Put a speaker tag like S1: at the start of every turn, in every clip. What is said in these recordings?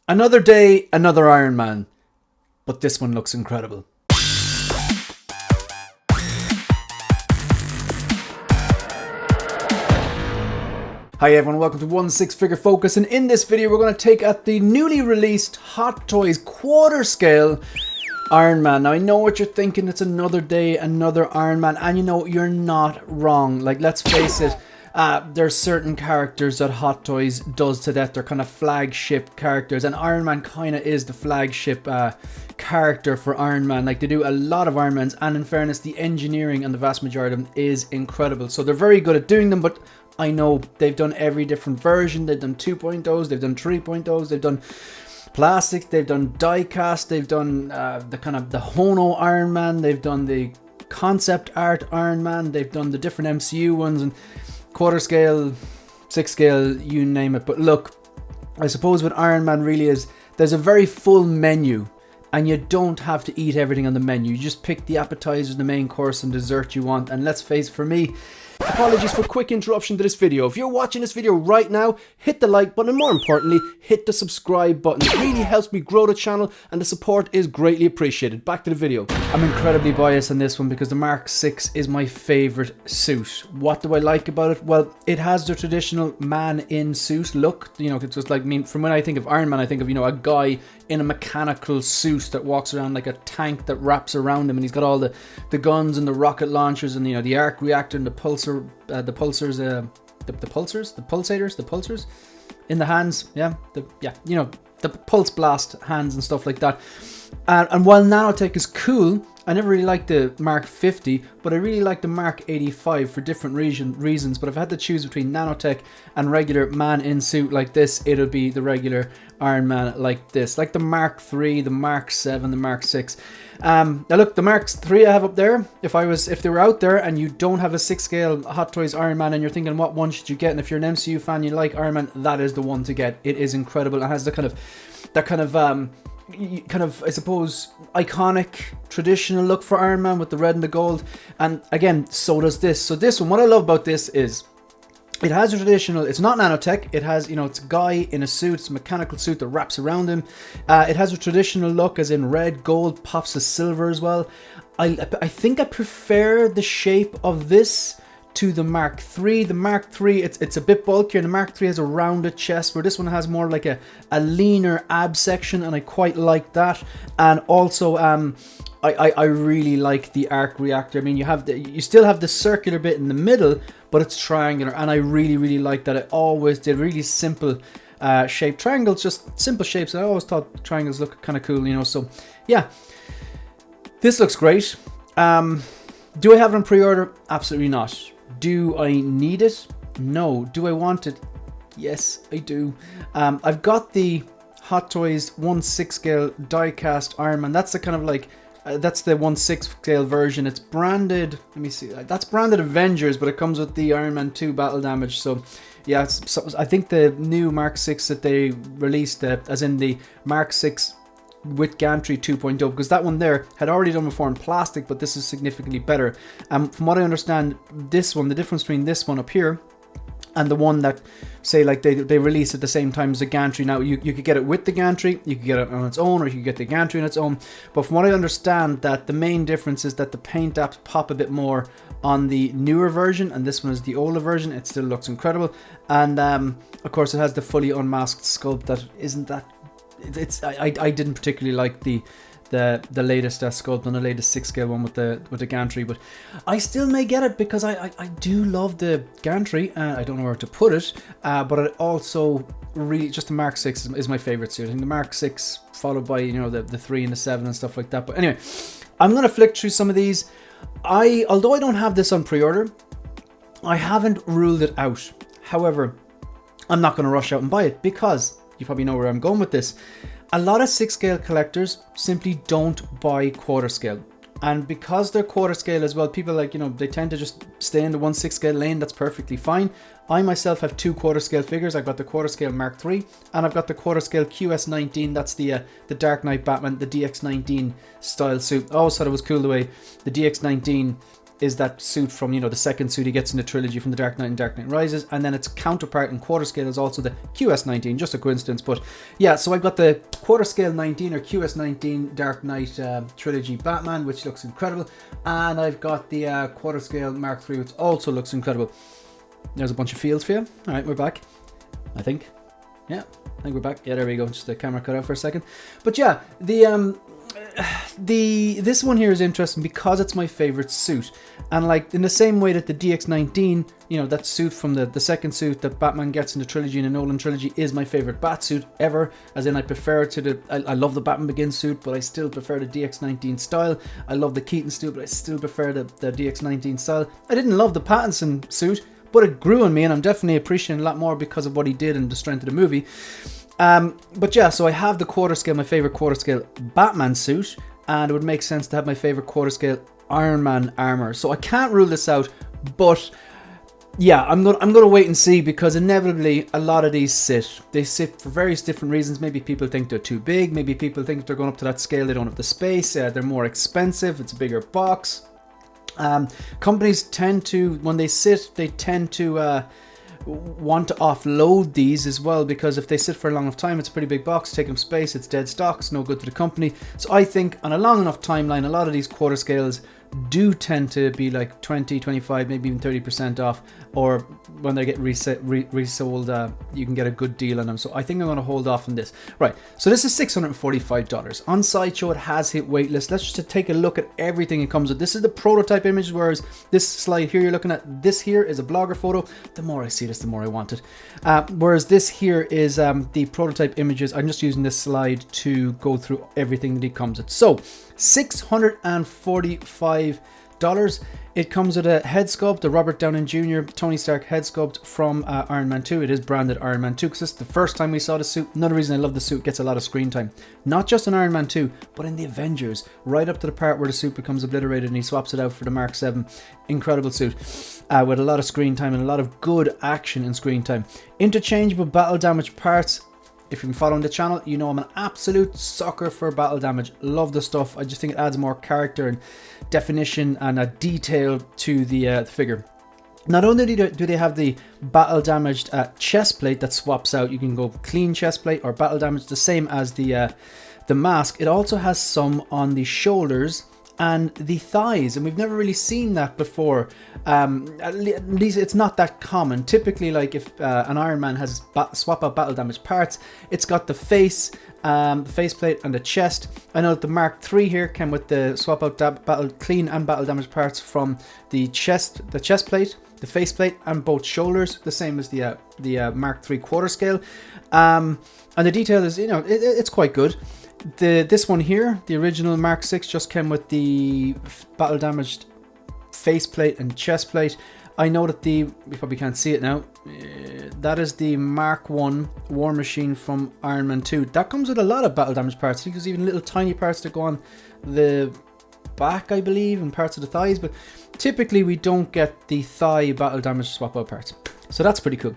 S1: Another day, another Iron Man, but this one looks incredible. Hi everyone, welcome to One Six Figure Focus, and in this video we're going to take at the newly released Hot Toys quarter scale Iron Man. Now I know what you're thinking, it's another day, another Iron Man, and you know, you're not wrong. Like, let's face it, there's certain characters that Hot Toys does to death. They're kind of flagship characters, and Iron Man kind of is the flagship character for Iron Man. Like, they do a lot of Iron Mans, and in fairness, the engineering and the vast majority of them is incredible. So they're very good at doing them, but I know they've done every different version. They've done 2.0s, they've done 3.0s, they've done plastic, they've done die cast, they've done the kind of the Hono Iron Man, they've done the concept art Iron Man, they've done the different MCU ones, and quarter scale, 6 scale, you name it. But look, I suppose what Iron Man really is, there's a very full menu, and you don't have to eat everything on the menu. You just pick the appetizers, the main course, and dessert you want. And let's face it, for me, apologies for quick interruption to this video. If you're watching this video right now, hit the like button, and more importantly, hit the subscribe button. It really helps me grow the channel, and the support is greatly appreciated. Back to the video. I'm incredibly biased on this one because the Mark 6 is my favorite suit. What do I like about it? Well, it has the traditional man in suit look. You know, it's just like, I mean, from when I think of Iron Man, I think of, you know, a guy in a mechanical suit that walks around like a tank that wraps around him, and he's got all the guns and the rocket launchers and, you know, the arc reactor and the pulsars in the hands. You know, the pulse blast hands and stuff like that. And while nanotech is cool, I never really liked the Mark 50, but I really like the Mark 85 for different reasons. But if I had to choose between nanotech and regular man in suit like this, it would be the regular Iron Man like this. Like the Mark 3, the Mark 7, the Mark 6. Now look, the Mark 3 I have up there, if they were out there and you don't have a 6 scale Hot Toys Iron Man and you're thinking what one should you get, and if you're an MCU fan, you like Iron Man, that is the one to get. It is incredible. It has the kind of I suppose iconic traditional look for Iron Man with the red and the gold, and again, so does this. So this one, what I love about this is it has a traditional, it's not nanotech, it has, you know, it's a guy in a suit, it's a mechanical suit that wraps around him. It has a traditional look, as in red, gold, pops of silver as well. I think I prefer the shape of this to the Mark III. The Mark III, it's a bit bulkier, and the Mark III has a rounded chest, where this one has more like a leaner ab section, and I quite like that. And also, I really like the arc reactor. I mean, you still have the circular bit in the middle, but it's triangular, and I really like that. I always did really simple shaped triangles, just simple shapes. I always thought triangles look kind of cool, you know. So yeah, this looks great. Do I have it on pre-order? Absolutely not. Do I need it? No. Do I want it? Yes, I do. I've got the Hot Toys 1/6 scale die-cast Iron Man. That's the kind of like, that's the 1/6 scale version. It's branded, let me see, that's branded Avengers, but it comes with the Iron Man 2 battle damage. So yeah, I think the new Mark 6 that they released, as in the Mark 6 with gantry 2.0, because that one there had already done before in plastic, but this is significantly better. From what I understand, this one, the difference between this one up here and the one that, say, like they release at the same time as the gantry. Now you could get it with the gantry, you could get it on its own, or you could get the gantry on its own. But from what I understand, that the main difference is that the paint apps pop a bit more on the newer version, and this one is the older version. It still looks incredible, and of course it has the fully unmasked sculpt that isn't that. I didn't particularly like the latest sculpt on the latest 6 scale one with the gantry, but I still may get it because I do love the gantry. I don't know where to put it, but it also really, just the Mark 6 is my favorite suit. I think the Mark 6 followed by, you know, the 3 and the 7 and stuff like that. But anyway, I'm gonna flick through some of these. Although I don't have this on pre-order, I haven't ruled it out. However, I'm not going to rush out and buy it, because you probably know where I'm going with this. A lot of 6 scale collectors simply don't buy quarter scale. And because they're quarter scale as well, people, like, you know, they tend to just stay in the 1/6 scale lane. That's perfectly fine. I myself have 2 quarter scale figures. I've got the quarter scale Mark III, and I've got the quarter scale QS19. That's the Dark Knight Batman, the DX19 style suit. I always thought it was cool the way the DX19 is that suit from, you know, the second suit he gets in the trilogy from the Dark Knight and Dark Knight Rises, and then its counterpart in quarter scale is also the QS19, just a coincidence, but yeah, so I've got the quarter scale 19 or QS19 Dark Knight trilogy Batman, which looks incredible, and I've got the quarter scale Mark III, which also looks incredible. There's a bunch of fields for you. All right, we're back, I think. Yeah, I think we're back. Yeah, there we go. Just the camera cut out for a second. But yeah, this one here is interesting because it's my favorite suit, and like in the same way that the DX19, you know, that suit from the second suit that Batman gets in the trilogy, in the Nolan trilogy, is my favorite bat suit ever, as in I prefer it to the I love the Batman Begins suit, but I still prefer the DX19 style. I love the Keaton suit, but I still prefer the DX19 style. I didn't love the Pattinson suit, but it grew on me, and I'm definitely appreciating a lot more because of what he did and the strength of the movie. But yeah, so I have the quarter scale, my favorite quarter scale Batman suit, and it would make sense to have my favorite quarter scale Iron Man armor. So I can't rule this out, but yeah, I'm gonna wait and see, because inevitably a lot of these they sit for various different reasons. Maybe people think they're too big, maybe people think if they're going up to that scale they don't have the space, they're more expensive, it's a bigger box. Companies tend to, when they sit, they tend to want to offload these as well, because if they sit for a long enough time, it's a pretty big box, taking up space, it's dead stock, it's no good to the company. So I think on a long enough timeline, a lot of these quarter scales do tend to be like 20, 25, maybe even 30% off, or when they get resold, you can get a good deal on them. So I think I'm going to hold off on this. Right, so this is $645. On Sideshow, it has hit waitlist. Let's just take a look at everything it comes with. This is the prototype image, whereas this slide here you're looking at, this here is a blogger photo. The more I see this, the more I want it. Whereas this here is the prototype images. I'm just using this slide to go through everything that it comes with. So $645. It comes with a head sculpt, the Robert Downey Jr. Tony Stark head sculpt from Iron Man 2. It is branded Iron Man 2 because this is the first time we saw the suit. Another reason I love the suit, gets a lot of screen time. Not just in Iron Man 2, but in the Avengers, right up to the part where the suit becomes obliterated and he swaps it out for the Mark 7. Incredible suit, with a lot of screen time and a lot of good action and screen time. Interchangeable battle damage parts. If you've been following the channel, you know I'm an absolute sucker for battle damage. Love the stuff. I just think it adds more character and definition and a detail to the figure. Not only do they have the battle damaged chest plate that swaps out, you can go clean chest plate or battle damage, the same as the mask. It also has some on the shoulders and the thighs, and we've never really seen that before. At least it's not that common. Typically, like if an Iron Man has swap out battle damage parts, it's got the face plate and the chest. I know that the Mark III here came with the swap out battle clean and battle damage parts from the chest plate, the face plate, and both shoulders, the same as the Mark III quarter scale. And the detail is, you know, it's quite good. This one here, the original Mark VI, just came with the battle damaged faceplate and chest plate. I know that you probably can't see it now, that is the Mark I War Machine from Iron Man 2. That comes with a lot of battle damage parts. I think there's even little tiny parts that go on the back, I believe, and parts of the thighs, but typically we don't get the thigh battle damage swap out parts. So that's pretty cool.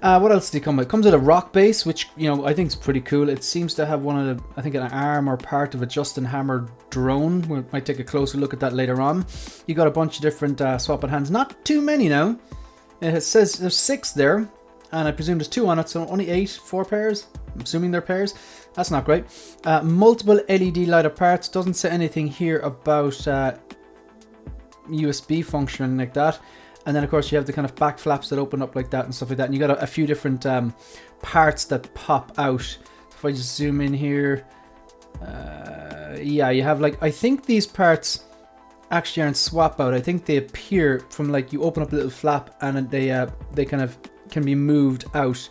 S1: What else did it come with? It comes with a rock base, which, you know, I think is pretty cool. It seems to have one of the, I think, an arm or part of a Justin Hammer drone. We might take a closer look at that later on. You got a bunch of different swap out hands. Not too many now. It says there's 6 there, and I presume there's 2 on it, so only 8, 4 pairs. I'm assuming they're pairs. That's not great. Multiple LED light up parts. Doesn't say anything here about USB function like that. And then, of course, you have the kind of back flaps that open up like that and stuff like that. And you got a few different parts that pop out. If I just zoom in here, yeah, you have like, I think these parts actually aren't swap out. I think they appear from, like, you open up a little flap and they kind of can be moved out.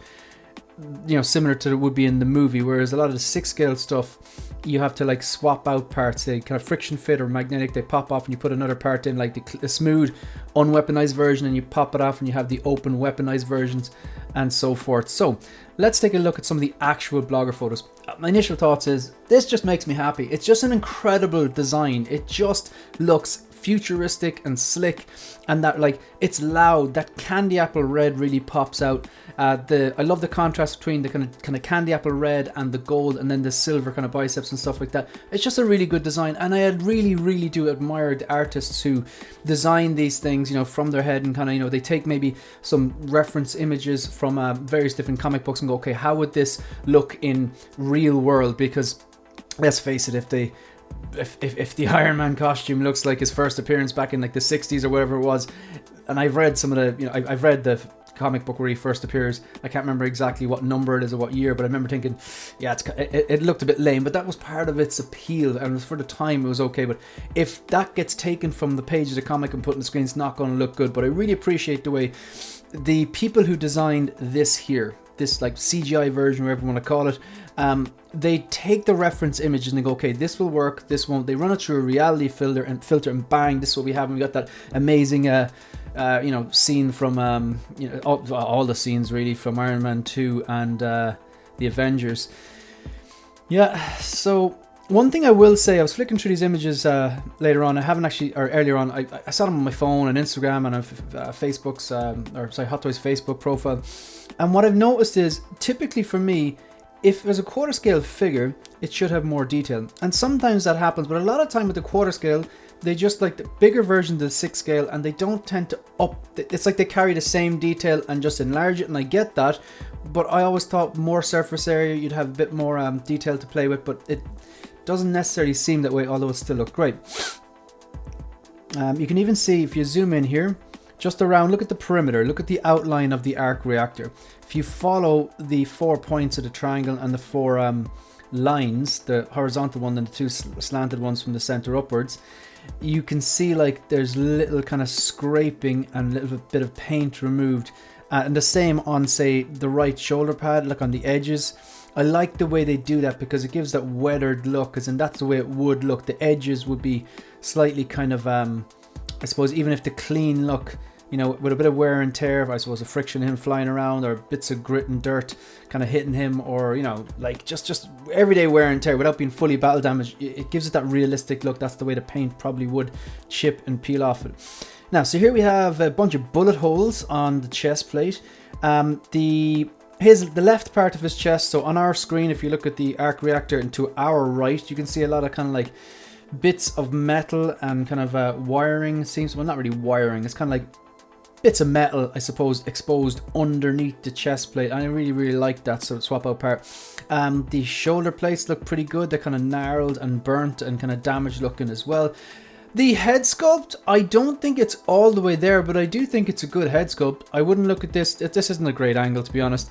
S1: You know, similar to it would be in the movie. Whereas a lot of the 6 scale stuff, you have to like swap out parts. They kind of friction fit or magnetic, they pop off and you put another part in, like the smooth unweaponized version, and you pop it off and you have the open weaponized versions and so forth. So let's take a look at some of the actual blogger photos. My initial thoughts is this just makes me happy. It's just an incredible design. It just looks futuristic and slick, and that like it's loud. That candy apple red really pops out. I love the contrast between the kind of candy apple red and the gold, and then the silver kind of biceps and stuff like that. It's just a really good design, and I really do admire the artists who design these things, you know, from their head, and kind of, you know, they take maybe some reference images from various different comic books and go, okay, how would this look in real world? Because let's face it, if the Iron Man costume looks like his first appearance back in like the 60s or whatever it was, and I've read some of the, you know, I've read the comic book where he first appears. I can't remember exactly what number it is or what year, but I remember thinking, yeah, it looked a bit lame, but that was part of its appeal, and for the time it was okay. But if that gets taken from the page of the comic and put on the screen, it's not going to look good. But I really appreciate the way the people who designed this here, this like CGI version, whatever you want to call it, they take the reference images and they go, okay, this will work, this won't. They run it through a reality filter, and bang, this is what we have. And we got that amazing you know, scene from you know, all the scenes really from Iron Man 2 and the Avengers. Yeah, so one thing I will say, I was flicking through these images later on. I haven't actually, or earlier on, I saw them on my phone and Instagram and Facebook's, HotToys Facebook profile. And what I've noticed is, typically for me, if there's a quarter scale figure, it should have more detail. And sometimes that happens, but a lot of time with the quarter scale, they just like the bigger version of the 6 scale, and they don't tend to it's like they carry the same detail and just enlarge it, and I get that. But I always thought more surface area, you'd have a bit more detail to play with, but it doesn't necessarily seem that way, although it still looked great. You can even see, if you zoom in here, just around, look at the perimeter, look at the outline of the arc reactor. If you follow the 4 points of the triangle and the 4 lines, the horizontal one and the 2 slanted ones from the center upwards, you can see like there's little kind of scraping and a little bit of paint removed. And the same on, say, the right shoulder pad, like on the edges. I like the way they do that because it gives that weathered look, and that's the way it would look. The edges would be slightly kind of, I suppose, even if the clean look, you know, with a bit of wear and tear, I suppose, a friction of him flying around, or bits of grit and dirt kind of hitting him, or, you know, like just everyday wear and tear without being fully battle damaged, it gives it that realistic look. That's the way the paint probably would chip and peel off it. Now, so here we have a bunch of bullet holes on the chest plate. The left part of his chest, so on our screen, if you look at the arc reactor and to our right, you can see a lot of kind of like bits of metal and kind of wiring. Seems, well, not really wiring, it's kind of like bits of metal, I suppose, exposed underneath the chest plate. I really like that sort of swap out part. The shoulder plates look pretty good. They're kind of gnarled and burnt and kind of damaged looking as well. The head sculpt, I don't think it's all the way there, but I do think it's a good head sculpt. I wouldn't look at this, this isn't a great angle to be honest,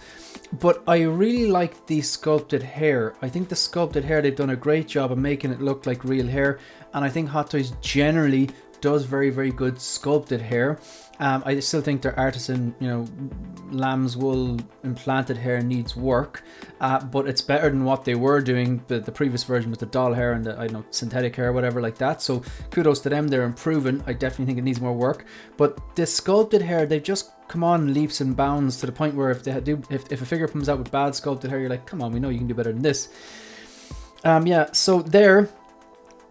S1: but I really like the sculpted hair. I think the sculpted hair, they've done a great job of making it look like real hair, and I think Hot Toys generally does very good sculpted hair. I still think their artisan, you know, lamb's wool implanted hair needs work, but it's better than what they were doing, the previous version with the doll hair and the, I don't know, synthetic hair, whatever like that. So kudos to them, they're improving. I definitely think it needs more work, but the sculpted hair, they've just come on leaps and bounds to the point where if a figure comes out with bad sculpted hair, you're like, come on, we know you can do better than this. Yeah, so there,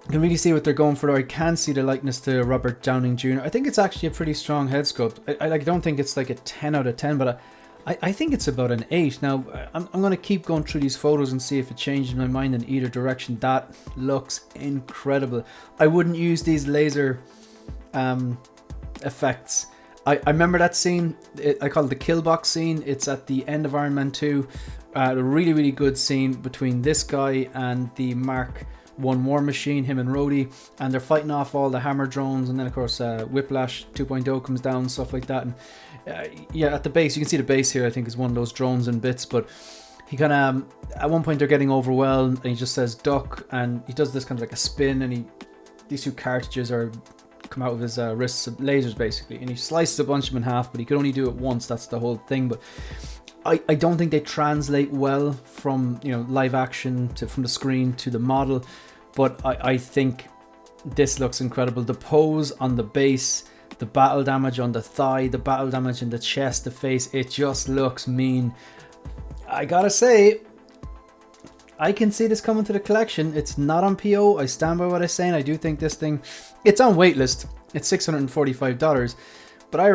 S1: you can really see what they're going for. I can see the likeness to Robert Downey Jr. I think it's actually a pretty strong head sculpt. I don't think it's like a 10 out of 10, but I think it's about an 8. Now, I'm going to keep going through these photos and see if it changes my mind in either direction. That looks incredible. I wouldn't use these laser effects. I remember that scene. I call it the kill box scene. It's at the end of Iron Man 2. A really good scene between this guy and the Mark 1 War Machine, him and Rhodey, and they're fighting off all the hammer drones, and then of course Whiplash 2.0 comes down, stuff like that. And yeah, at the base, you can see the base here, I think is one of those drones and bits, but he kind of, at one point they're getting overwhelmed and he just says duck, and he does this kind of like a spin, and these 2 cartridges come out of his wrists, lasers basically, and he slices a bunch of them in half, but he could only do it once. That's the whole thing. But I don't think they translate well from, you know, live action from the screen to the model, but I think this looks incredible. The pose on the base, the battle damage on the thigh, the battle damage in the chest, the face, it just looks mean. I gotta say, I can see this coming to the collection. It's not on PO. I stand by what I'm saying. I do think this thing, it's on waitlist. It's $645, but I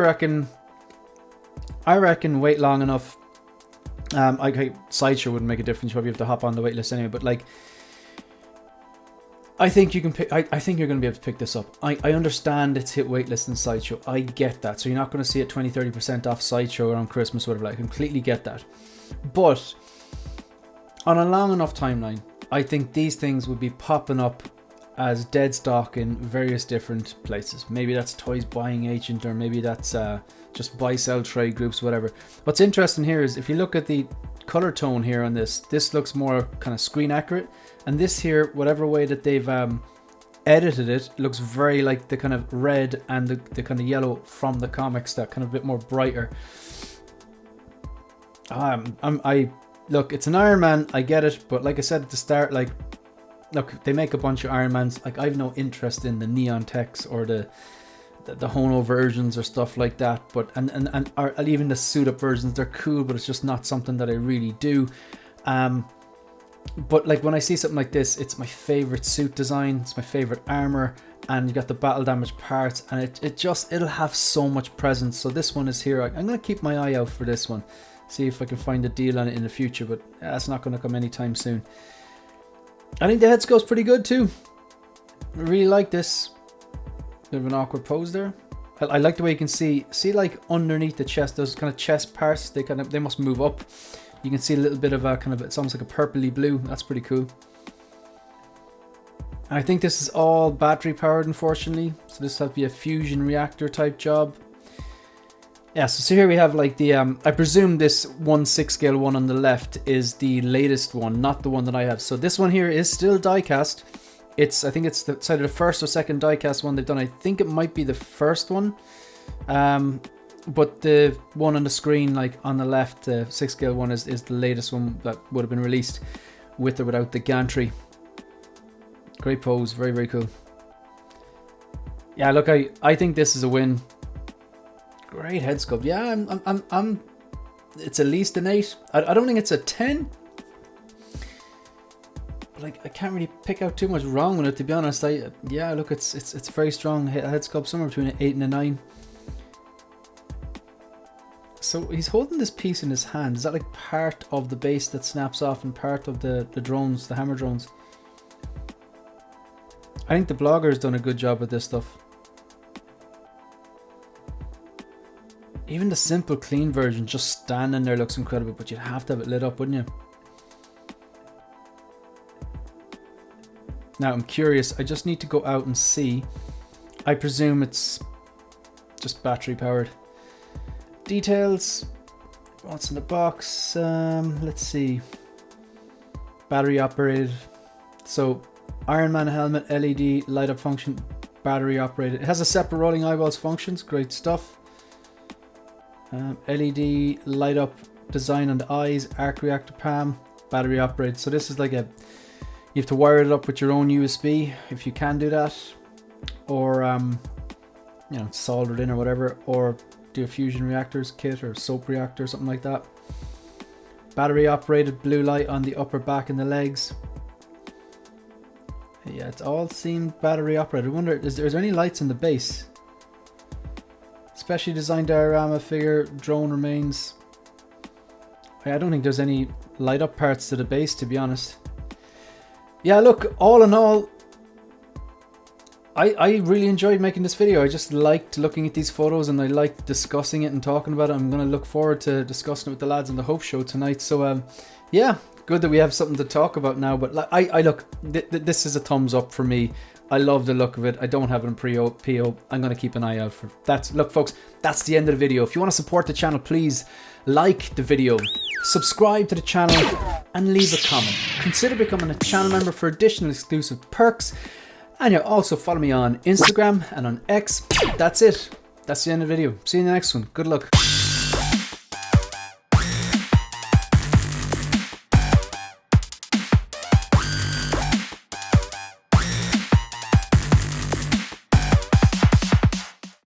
S1: reckon wait long enough. Sideshow wouldn't make a difference. You probably have to hop on the waitlist anyway. But like, I think you can pick. I think you're going to be able to pick this up. I understand it's hit waitlist and Sideshow. I get that. So you're not going to see it 20-30% off Sideshow around Christmas or whatever. I completely get that. But on a long enough timeline, I think these things would be popping up as dead stock in various different places. Maybe that's Toys Buying Agent, or maybe that's just buy sell trade groups, whatever. What's interesting here is if you look at the color tone here on this looks more kind of screen accurate, and this here, whatever way that they've edited it, looks very like the kind of red and the kind of yellow from the comics, that kind of bit more brighter. Look, it's an Iron Man, I get it, but like I said at the start, like, look, they make a bunch of Iron Mans. Like, I've no interest in the neon techs or the Hono versions or stuff like that. But or even the suit up versions, they're cool, but it's just not something that I really do. But like when I see something like this, it's my favorite suit design. It's my favorite armor, and you got the battle damage parts, and it'll have so much presence. So this one is here. I'm gonna keep my eye out for this one. See if I can find a deal on it in the future, but that's not going to come anytime soon. I think the head sculpt's pretty good too. I really like this. Bit of an awkward pose there. I like the way you can see like underneath the chest, those kind of chest parts, they must move up. You can see a little bit of a kind of, it's almost like a purpley blue. That's pretty cool. And I think this is all battery powered, unfortunately. So this has to be a fusion reactor type job. Yeah, so here we have like the, I presume this 1/6 scale one on the left is the latest one, not the one that I have. So this one here is still die-cast. I think it's either the first or second die-cast one they've done. I think it might be the first one. But the one on the screen, like on the left, the 6 scale one is the latest one that would have been released with or without the gantry. Great pose, very, very cool. Yeah, look, I think this is a win. Great head sculpt. Yeah, I'm it's at least an 8. I don't think it's a 10. But like, I can't really pick out too much wrong with it, to be honest. Yeah, look, it's very strong head sculpt, somewhere between an 8 and a 9. So he's holding this piece in his hand. Is that like part of the base that snaps off and part of the drones, the hammer drones? I think the blogger's done a good job with this stuff. Even the simple clean version just standing there looks incredible, but you'd have to have it lit up, wouldn't you? Now I'm curious, I just need to go out and see. I presume it's just battery powered. Details, what's in the box? Let's see. Battery operated. So Iron Man helmet, LED light up function, battery operated. It has a separate rolling eyeballs functions, great stuff. LED light up design on the eyes, arc reactor palm, battery operated. So this is like you have to wire it up with your own USB if you can do that, or you know, soldered in or whatever, or do a fusion reactors kit or soap reactor, something like that. Battery operated blue light on the upper back and the legs. Yeah, it's all seemed battery operated. I wonder, is there any lights in the base? Specially designed diorama figure, drone remains. I don't think there's any light up parts to the base, to be honest. Yeah, look, all in all, I really enjoyed making this video. I just liked looking at these photos, and I liked discussing it and talking about it. I'm going to look forward to discussing it with the lads on the Hope Show tonight. So yeah, good that we have something to talk about now. But like, I look, this is a thumbs up for me. I love the look of it. I don't have it in PO. I'm going to keep an eye out for that. Look, folks, that's the end of the video. If you want to support the channel, please like the video, subscribe to the channel, and leave a comment. Consider becoming a channel member for additional exclusive perks. And you also follow me on Instagram and on X. That's it. That's the end of the video. See you in the next one. Good luck.